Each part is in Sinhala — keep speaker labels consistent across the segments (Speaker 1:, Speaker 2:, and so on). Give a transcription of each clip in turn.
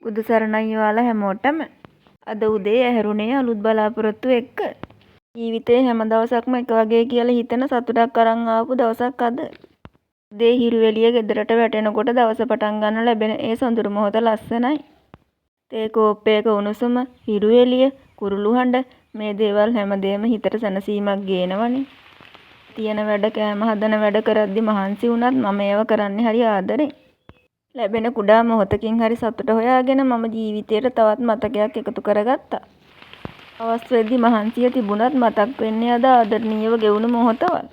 Speaker 1: බුදු සරණයි ඔයාලා හැමෝටම. අද උදේ ඇහැරුණේ අලුත් බලාපොරොත්තු එක්ක. ජීවිතේ හැම දවසක්ම එක වගේ කියලා හිතෙන සතුටක් අරන් ආපු දවසක් අද. උදේ හිරු එළිය ගෙදරට වැටෙනකොට දවස පටන් ගන්න ලැබෙන ඒ සොඳුරු මොහොත ලස්සනයි. තේ කෝප්පයක උණුසුම, හිරු එළිය, කුරුළු හඬ මේ දේවල් හැමදේම හිතට සැනසීමක් ගේනවනේ. තියෙන වැඩ කෑම හදන වැඩ කරද්දි මහන්සි වුණත් මම ඒව කරන්නේ හරි ආදරෙන්. ලැබෙන කුඩා මොහොතකින් හරි සතුට හොයාගෙන මම ජීවිතේට තවත් මතකයක් එකතු කරගත්තා. අවස් වෙද්දි මහන්සිය තිබුණත් මතක් වෙන්නේ අද ආදරණීයව ගෙවුණු මොහොතවල්.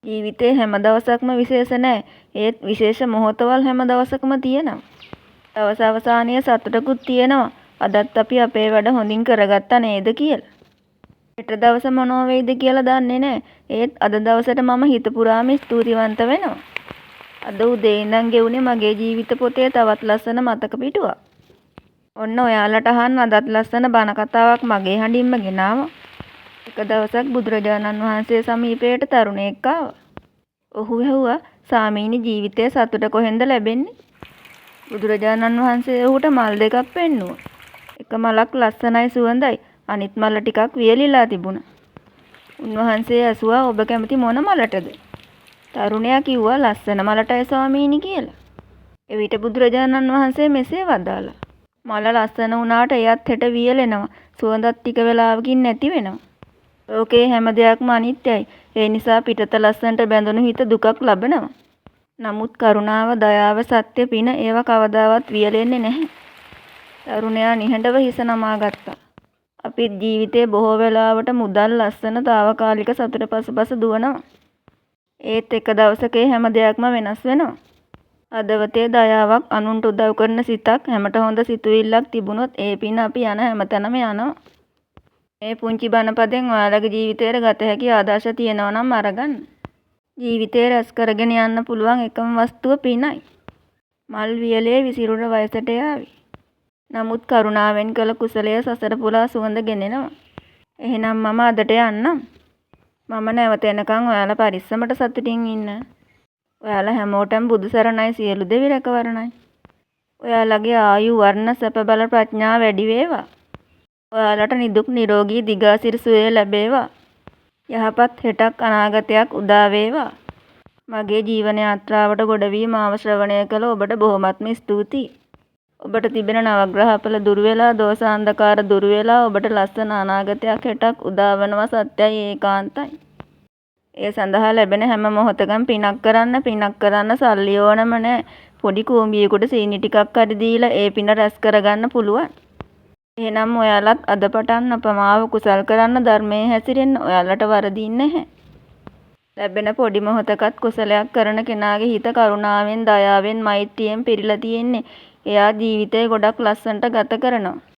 Speaker 1: ජීවිතේ හැම දවසක්ම විශේෂ නැහැ. ඒත් විශේෂ මොහොතවල් හැම දවසකම තියෙනවා. දවස අවසානයේ සතුටකුත් තියෙනවා. අදත් අපි අපේ වැඩ හොඳින් කරගත්තා නේද කියලා. හෙට දවස මොනව වෙයිද කියලා දන්නේ නැහැ. ඒත් අද දවසට මම හිත පුරාම ස්තුතිවන්ත වෙනවා. අද උදේ ඉඳන් ගෙවුනේ මගේ ජීවිත පොතේ තවත් ලස්සන මතක පිටුවක්. ඔන්න ඔයාලට අහන්න අදත් ලස්සන බණ කතාවක් මගේ හඬින්ම ගෙනාවා. එක දවසක් බුදුරජාණන් වහන්සේ සමීපයට තරුණයෙක් ආවා. ඔහු ඇහුවා "සාමීනි ජීවිතයේ සතුට කොහෙන්ද ලැබෙන්නේ?" බුදුරජාණන් වහන්සේ ඔහුට මල් දෙකක් පෙන්නුවා. එක මලක් ලස්සනයි සුවඳයි. අනිත් මල ටිකක් වියලිලා තිබුණා. උන්වහන්සේ ඇසුවා "ඔබ කැමති මොන මලටද?" තරුණයා කිව්වා "ලස්සන මලටයි ස්වාමීනි" කියලා. එවිට බුදුරජාණන් වහන්සේ මෙසේ වදාළා "මල ලස්සන වුණාට එයත් හෙට වියලෙනවා. සුවඳත් ටික වෙලාවකින් නැති වෙනවා. ලෝකේ හැම දෙයක්ම අනිත්‍යයි. ඒ නිසා පිටත ලස්සනට බැඳුණු හිත දුකක් ලබනවා. නමුත් කරුණාව, දයාව, සත්‍ය, පින ඒවා කවදාවත් වියලෙන්නේ නැහැ." තරුණයා නිහඬව හිස නමා ගත්තා. අපිත් ජීවිතේ බොහෝ වෙලාවට මුදල්, ලස්සන, తాවකාලික සතුට පසුපස දුවනවා. ඒත් එක දවසක හැම දෙයක්ම වෙනස් වෙනවා. හදවතේ දයාවක්, අනුන්ට උදව් කරන සිතක්, හැමට හොඳ සිතුවිල්ලක් තිබුණොත් ඒ පින අපි යන හැමතැනම යනවා. මේ පුංචි බණ පදෙන් ඔයාලගේ ජීවිතේට ගත හැකි ආදර්ශ තියෙනවා නම් අරගන්න. ජීවිතේ රැස් කරගෙන යන්න පුළුවන් එකම වස්තුව පිනයි. මල් වියලේ විසිරුණ වයසට යාවි. නමුත් කරුණාවෙන් කළ කුසලය සසර පුරා සුවඳ ගෙනෙනවා. එහෙනම් මම අදට යන්නම්. මම නැවත එනකන් ඔයාලා පරිස්සමට සතුටින් ඉන්න. ඔයාලා හැමෝටම බුදු සරණයි, සියලු දෙවි රැකවරණයි. ඔයාලගේ ආයු, වර්ණ, සැප බල ප්‍රඥා වැඩි වේවා. ඔයාලට නිදුක් නිරෝගී දිගාසිරි සුවය ලැබේවා. යහපත් හෙටක් අනාගතයක් උදා වේවා. මගේ ජීවන යාත්‍රාවට ගොඩ වී මාව ශ්‍රවණය කළ ඔබට බොහොමත්ම ස්තුතියි. ඔබට තිබෙන නවග්‍රහඵල දුරු වෙලා, දෝෂාන්ධකාර දුරු වෙලා ඔබට ලස්සන අනාගතයක් හෙටක් උදා වෙනවා සත්‍යයි ඒකාන්තයි. ඒ සඳහා ලැබෙන හැම මොහොතකම පිනක් කරන්න සල්ලි ඕනම නැහැ. පොඩි කූඹියෙකුට සීනි ටිකක් හරි දීලා ඒ පින රැස් කරගන්න පුළුවන්. එහෙනම් ඔයාලත් අද පටන් අපමාව කුසල් කරන්න, ධර්මයේ හැසිරෙන්න. ඔයාලට වරදින්නේ නැහැ. ලැබෙන පොඩි මොහොතකත් කුසලයක් කරන කෙනාගේ හිත කරුණාවෙන්, දයාවෙන්, මෛත්‍රියෙන් පිරීලා තියෙන්නේ. එයා ජීවිතේ ගොඩක් ලස්සනට ගත කරනවා.